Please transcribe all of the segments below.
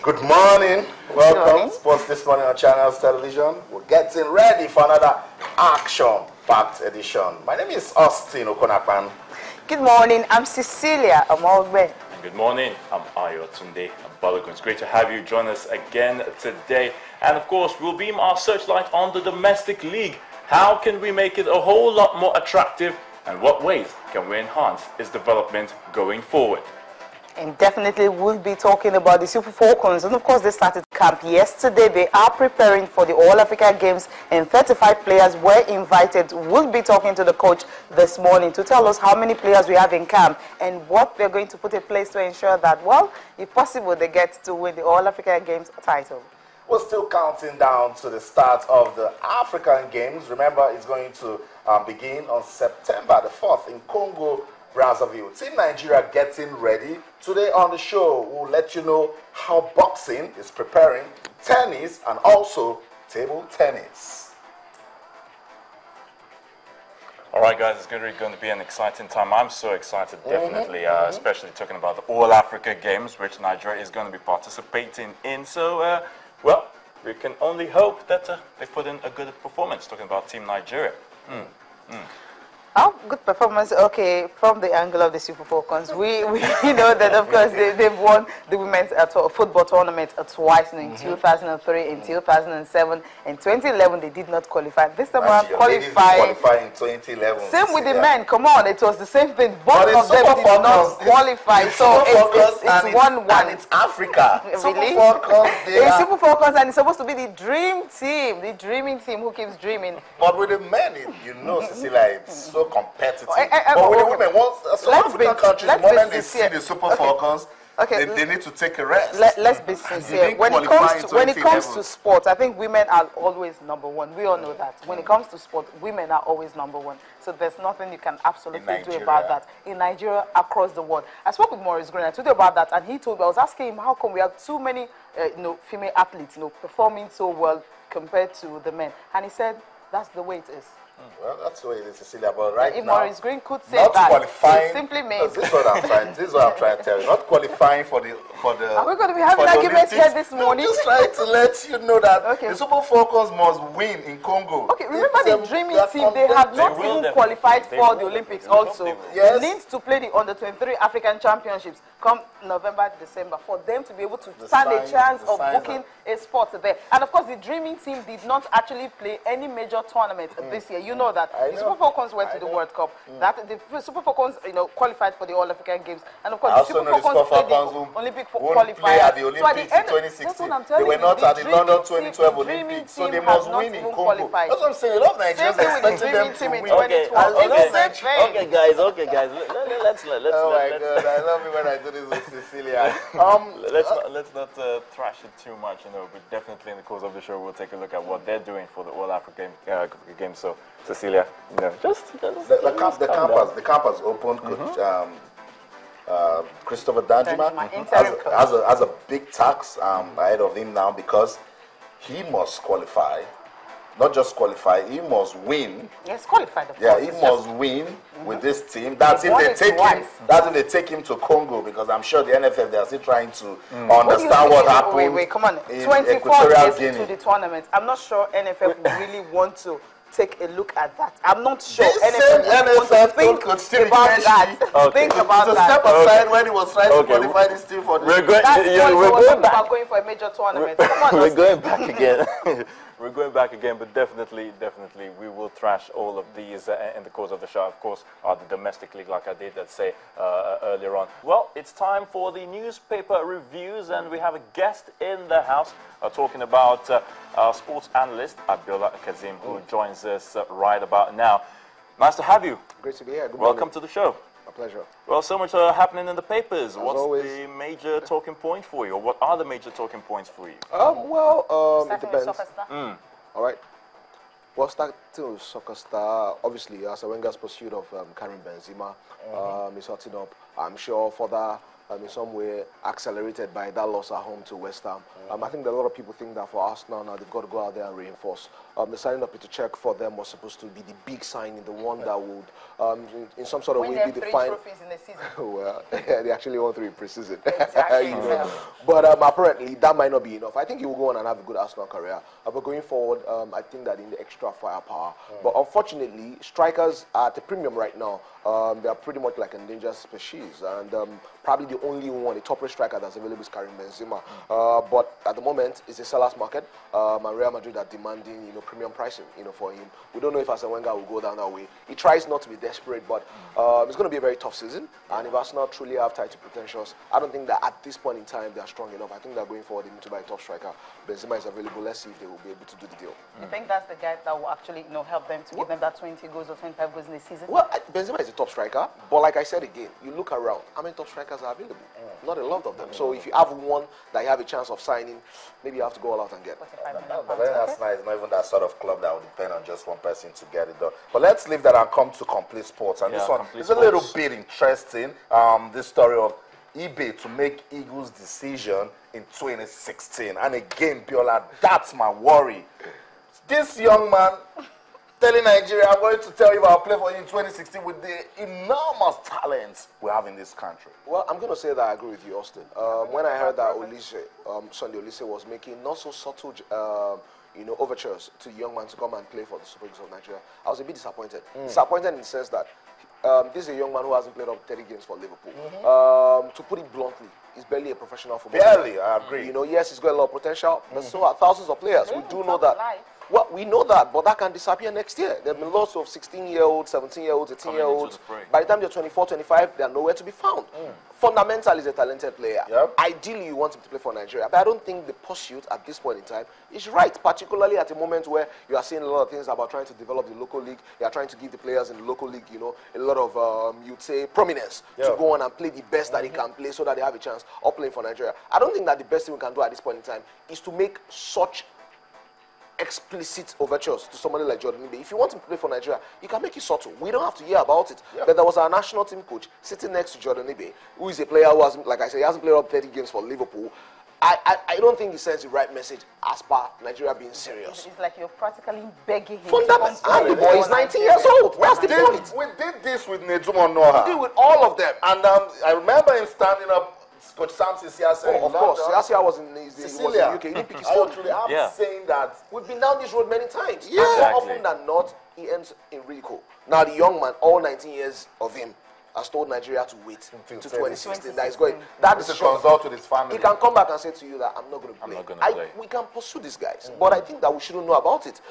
Good morning. Welcome. Sports this morning on Channels Television. We're getting ready for another action-packed edition. My name is Austin Okonakpan. Good morning. I'm Cecilia Amogbe. Good morning. I'm Ayo Tunde Balogun. It's great to have you join us again today. And of course, we'll beam our searchlight on the domestic league. How can we make it a whole lot more attractive? And what ways can we enhance its development going forward? And definitely we'll be talking about the Super Falcons. And of course, they started camp yesterday. They are preparing for the All-Africa Games and 35 players were invited. We'll be talking to the coach this morning to tell us how many players we have in camp and what they're going to put in place to ensure that, well, if possible, they get to win the All-Africa Games title. We're still counting down to the start of the African Games. Remember, it's going to begin on September the 4th in Congo, Brazzaville. Team Nigeria getting ready. Today on the show, we'll let you know how boxing is preparing, tennis, and also table tennis. All right, guys, it's going to be an exciting time. I'm so excited, definitely, especially talking about the All-Africa Games, which Nigeria is going to be participating in. So, well, we can only hope that they put in a good performance, talking about Team Nigeria. Oh, good performance. Okay, from the angle of the Super Falcons, we know that, of course, they've won the women's football tournament twice, in 2003 and 2007. In 2011, they did not qualify. This time around, qualify in 2011. Same with the men. Come on, it was the same thing. Both of them did not qualify. So it's 1-1. And it's Africa. Really? Super Falcons, it's Super Falcons, and it's supposed to be the dream team, the dreaming team who keeps dreaming. But with the men, you know, Cecilia, it's so competitive. But with the women, once some African countries, the moment they see the Super Falcons, they need to take a rest. Let's be sincere. When it comes to sport, I think women are always number one. We all know that. When it comes to sport, women are always number one. So there's nothing you can absolutely do about that. In Nigeria, across the world. I spoke with Maurice Green. I told you about that, and he told me, I was asking him, how come we have too many female athletes performing so well compared to the men? And he said, that's the way it is. Well, that's the way it is, Cecilia. But right if now, Maurice Green could say not that, qualifying. it simply means. This is what I'm trying. This is what I'm trying to tell you. Not qualifying for the. Are we going to be having arguments here this morning? I'm just trying to let you know that the Super Falcons must win in Congo. Okay, remember the dreaming team. They have not even qualified for the Olympics. Also, they need to play the Under-23 African Championships come November, December for them to be able to stand a chance of booking a spot there. And of course, the dreaming team did not actually play any major tournament this year. You know that. The Super Falcons went to the World Cup. That the Super Falcons, qualified for the All-African Games, and of course, the Super Falcons played the Olympic qualifier. At the Olympics in 2016. They were not at the London 2012 Olympics, so they must win in Congo. That's what I'm saying. A lot of Nigerians expecting them to win. Okay, guys. Let's. Oh my God, I love it when I do this with Cecilia. Let's not thrash it too much. But definitely in the course of the show, we'll take a look at what they're doing for the All-African Games. So, Cecilia, the camp has opened. Christopher Danjuma has a big task ahead of him now because he must qualify. Not just qualify, he must win. Yes, qualified. Of course. He must win with this team. That's if they take him. That's if they take him to Congo, because I'm sure the NFF, they are still trying to understand what happened. Wait, come on. 24 days to the tournament. I'm not sure NFF really want to take a look at that. I'm not sure NFF think about that. Think about that. Step aside when he was trying to qualify this team for the. We're going for a major tournament. Come on, we're going back again. We're going back again, but definitely, we will thrash all of these in the course of the show. Of course, the domestic league, like I did say earlier on. Well, it's time for the newspaper reviews, and we have a guest in the house talking about our sports analyst, Abiola Kazim, who joins us right about now. Nice to have you. Great to be here. Welcome to the show. My pleasure. Well, so much happening in the papers. What's always the major talking point for you, or what are the major talking points for you? It depends. All right. Well, starting with Soccer Star, obviously, Arsene Wenger's pursuit of Karim Benzema is hotting up. I'm sure further in some way accelerated by that loss at home to West Ham. I think that a lot of people think that for Arsenal now, they've got to go out there and reinforce. The signing of Peter Cech for them was supposed to be the big signing, the one that would, in some sort of way, be the final. Trophies in the season. Well, they actually won 3 pre-season. Exactly. But apparently, that might not be enough. I think he will go on and have a good Arsenal career. But going forward, I think that in the extra firepower. But unfortunately, strikers are at a premium right now. They are pretty much like an endangered species. And probably the only one, the top-rate striker that's available is Karim Benzema. But at the moment, it's a seller's market. And Real Madrid are demanding, premium pricing, for him. We don't know if Arsene Wenger will go down that way. He tries not to be desperate, but it's going to be a very tough season. And if Arsenal truly have title potentials, I don't think that at this point in time they are strong enough. I think that going forward, they need to buy a top striker. Benzema is available. Let's see if they will be able to do the deal. You think that's the guy that will actually, help them to give them that 20 goals or 25 goals in the season? Well, Benzema is a top striker, but like I said again, you look around, how many top strikers are available? Not a lot of them. So if you have one that you have a chance of signing, maybe you have to go all out and get. That's nice. Not even that sort of club that would depend on just one person to get it done. But let's leave that and come to Complete Sports. And this one is a little bit interesting. This story of eBay to make Eagles' decision in 2016. And again, Biola, that's my worry. This young man telling Nigeria, I'm going to tell you I'll play for you in 2016 with the enormous talents we have in this country. Well, I'm going to say that I agree with you, Austin. When I heard that Sunday Olise was making not so subtle overtures to the young man to come and play for the Super Eagles of Nigeria, I was a bit disappointed. Disappointed in the sense that this is a young man who hasn't played up 30 games for Liverpool. To put it bluntly, he's barely a professional footballer. Barely, I agree. Yes, he's got a lot of potential, but so are thousands of players. We do know that. Well, we know that, but that can disappear next year. There have been lots of 16-year-olds, 17-year-olds, 18-year-olds. By the time they're 24, 25, they're nowhere to be found. Fundamentally, he's a talented player. Ideally, you want him to play for Nigeria. But I don't think the pursuit at this point in time is right, particularly at a moment where you are seeing a lot of things about trying to develop the local league. You are trying to give the players in the local league, a lot of, you'd say, prominence to go on and play the best that they can play so that they have a chance of playing for Nigeria. I don't think that the best thing we can do at this point in time is to make such explicit overtures to somebody like Jordan Ibe. If you want him to play for Nigeria, you can make it subtle. We don't have to hear about it. But there was our national team coach sitting next to Jordan Ibe, who is a player who hasn't, like I said, he hasn't played up 30 games for Liverpool. I don't think he sends the right message as per Nigeria being serious. It's like you're practically begging him. Fundamentally, the boy is 19 years old. That's the point. We did this with Nedumo Noah. We did with all of them. And I remember him standing up. Coach Samson Siasia. Of course. Siasia was in the UK. He didn't pick his phone. I'm saying that we've been down this road many times. And more often than not, he ends in ridicule. Now, the young man, all 19 years of him, has told Nigeria to wait to 2016. That is going. That is a consult with his family. He can come back and say to you that I'm not going to play. We can pursue these guys, but I think that we shouldn't know about it.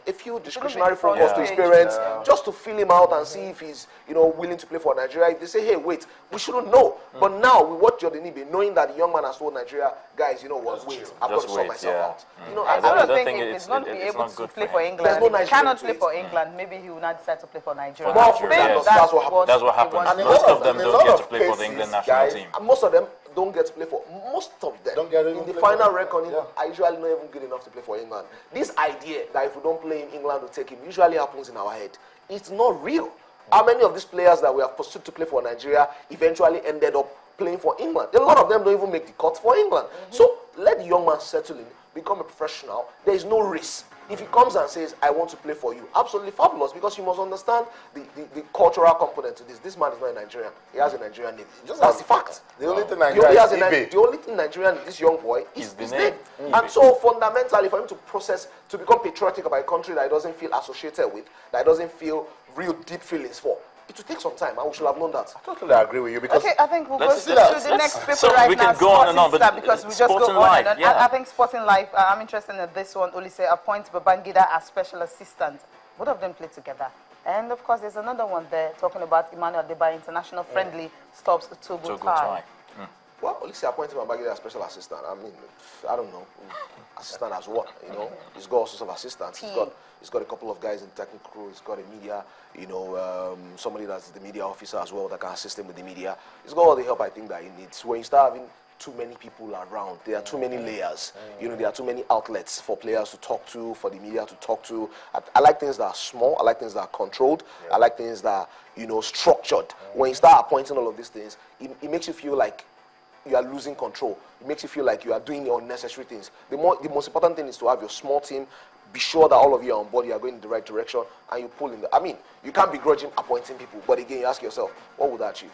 A few discretionary phone calls to his parents just to feel him out and see if he's willing to play for Nigeria. If they say, hey, wait, we shouldn't know. But now we watch Jordan Ibe, knowing that the young man has told Nigeria, guys, what, wait, I've got to sort myself out. I don't think if he's not be able to play for England, he cannot play for England. Maybe he will not decide to play for Nigeria. That's what happens. Most of them don't get to play for the England national team. Most of them don't get to play for. Most of them in the final reckoning are usually not even good enough to play for England. This idea that if we don't play in England, we'll take him usually happens in our head. It's not real. How many of these players that we have pursued to play for Nigeria eventually ended up playing for England? A lot of them don't even make the cut for England. So let the young man settle in, become a professional. There is no risk. If he comes and says, I want to play for you, absolutely fabulous, because you must understand the cultural component to this. This man is not a Nigerian. He has a Nigerian name. That's the fact. The only thing Nigerian in this young boy is his name. And so fundamentally, for him to become patriotic about a country that he doesn't feel associated with, that he doesn't feel real deep feelings for, it will take some time, and we should have known that. I totally agree with you, because I think we'll go to the next paper right now. We can go on and on, but because we just go on and on. I think Sporting Life, I'm interested in this one. Olise appoints Babangida as special assistant. Both of them play together. And of course, there's another one there talking about Emmanuel Adebayo international friendly stops Togo tie. Well, Olise appointed Babangida as special assistant. I mean, I don't know. Assistant as what? He's got all sorts of assistants. He's got a couple of guys in technical crew. He's got a media, somebody that's the media officer as well that can assist him with the media. He's got all the help I think that he needs. When you start having too many people around. There are too many layers. You know, there are too many outlets for players to talk to, for the media to talk to. I like things that are small. I like things that are controlled. I like things that are, you know, structured. When you start appointing all of these things, it makes you feel like you are losing control. It makes you feel like you are doing unnecessary things. The most important thing is to have your small team. Be sure that all of you are on board, you are going in the right direction, and you pull in the... I mean, you can't begrudge him appointing people, but again, you ask yourself, what would that achieve?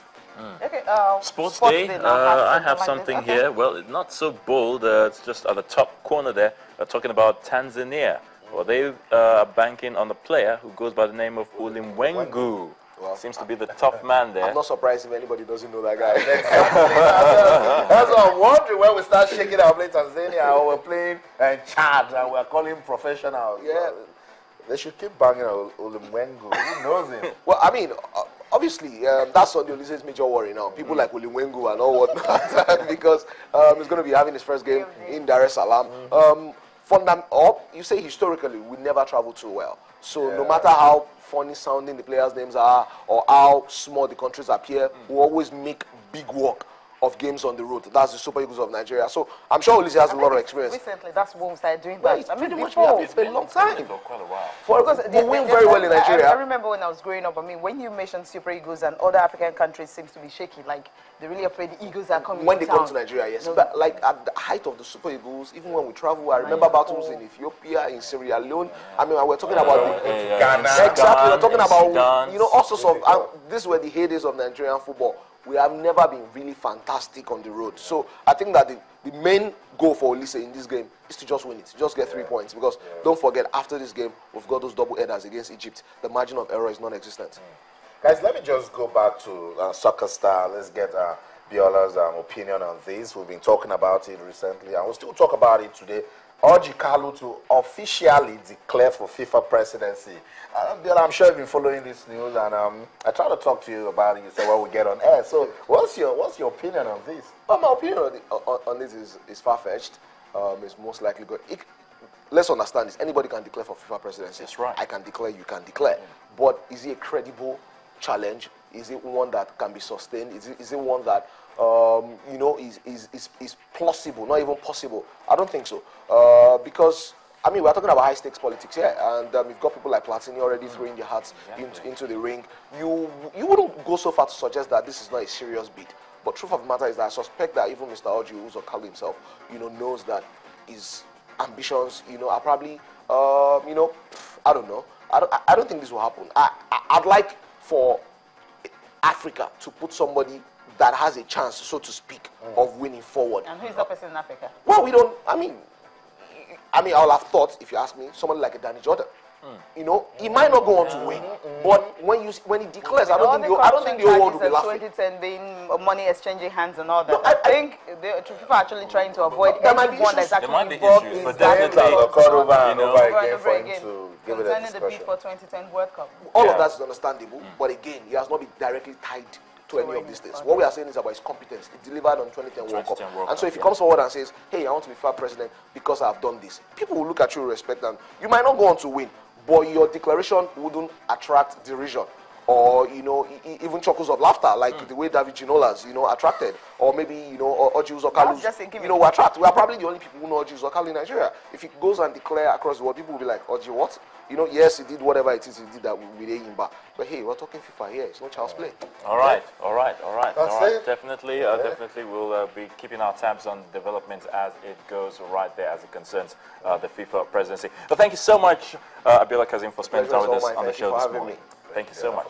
Okay, Sports Day, I have something here. Well, it's not so bold. It's just at the top corner there. Talking about Tanzania. Well, they are banking on a player who goes by the name of Ulimwengu. Well, seems to be the tough man there. I'm not surprised if anybody doesn't know that guy. That's what I'm wondering when we start shaking our play Tanzania or we're playing Chad and we're calling professionals. Yeah. They should keep banging on Ulimwengu. Who knows him? Well, I mean, obviously, that's on the Olise's major worry now. People like Ulimwengu and all whatnot, because he's going to be having his first game in Dar es Salaam. You say historically, we never travel too well. So no matter how funny sounding the players' names are or how small the countries appear, we always make big work of games on the road. That's the Super Eagles of Nigeria. So I'm sure Olise has a lot of experience. Recently, that's when we started doing that. Right, I mean, it's been a long time. For quite a while. Because they win very well in Nigeria. I remember when I was growing up, I mean, when you mentioned Super Eagles and other African countries seems to be shaky, like they're really afraid the Eagles are coming when they come to Nigeria, yes. No. But like at the height of the Super Eagles, even when we travel, I remember battles in Ethiopia, in Sierra Leone. I mean, we're talking about Ghana. Exactly, we're talking about, you know, all sorts of, this were the heydays of Nigerian football. We have never been really fantastic on the road. So I think that the main goal for Olise in this game is to just win it, just get 3 points. Because don't forget, after this game, we've got those double headers against Egypt. The margin of error is non-existent. Guys, let me just go back to Soccer Star. Let's get Biola's opinion on this. We've been talking about it recently, and we'll still talk about it today. Orji Kalu to officially declare for FIFA presidency. Biola, I'm sure you've been following this news, and I tried to talk to you about it. You said, well, we get on air. So, what's your opinion on this? Well, my opinion on this is far-fetched. It's most likely good. Let's understand this. Anybody can declare for FIFA presidency. That's right. I can declare, you can declare. But is it a credible challenge? Is it one that can be sustained? Is it one that you know, is plausible, not even possible? I don't think so. Because, I mean, we're talking about high-stakes politics here, and you've got people like Platini already throwing their hats into the ring. You wouldn't go so far to suggest that this is not a serious bid. But truth of the matter is that I suspect that even Mr. Orji Uzor himself, you know, knows that his ambitions, you know, are probably, you know, I don't know. I don't think this will happen. I'd like for Africa to put somebody that has a chance, so to speak, of winning forward. And who is that person in Africa? Well, we don't, I mean, I'll have thought, if you ask me, somebody like a Danny Jordan. You know, he might not go on to win, but when he declares, I don't think the whole world will be laughing. 2010 being money exchanging hands and all that. No, I think FIFA are actually trying to avoid anyone that's actually involved in but that. Over and over again to give it a discussion. The bid for 2010 World Cup. All of that is understandable, but again, he has not been directly tied to any of these things. What we are saying is about his competence. He delivered on 2010 World Cup. And so if he comes forward and says, hey, I want to be FIFA president because I have done this, people will look at you with respect, and you might not go on to win, but your declaration wouldn't attract derision or, you know, even chuckles of laughter, like the way David Ginolas, you know, attracted, or maybe, you know, Orji Uzor Kalu, you know, we attract. We are probably the only people who know Orji Uzor Kalu in Nigeria. If he goes and declare across the world, people will be like, Orji, what? You know, yes, he did whatever it is he did that with Eyimba. But hey, we're talking FIFA here. It's no child's play. All right. Definitely, definitely we'll be keeping our tabs on developments as it goes right there as it concerns the FIFA presidency. Well, thank you so much, Abiola Kazeem, for spending time with us on the show this morning. Thank you so much.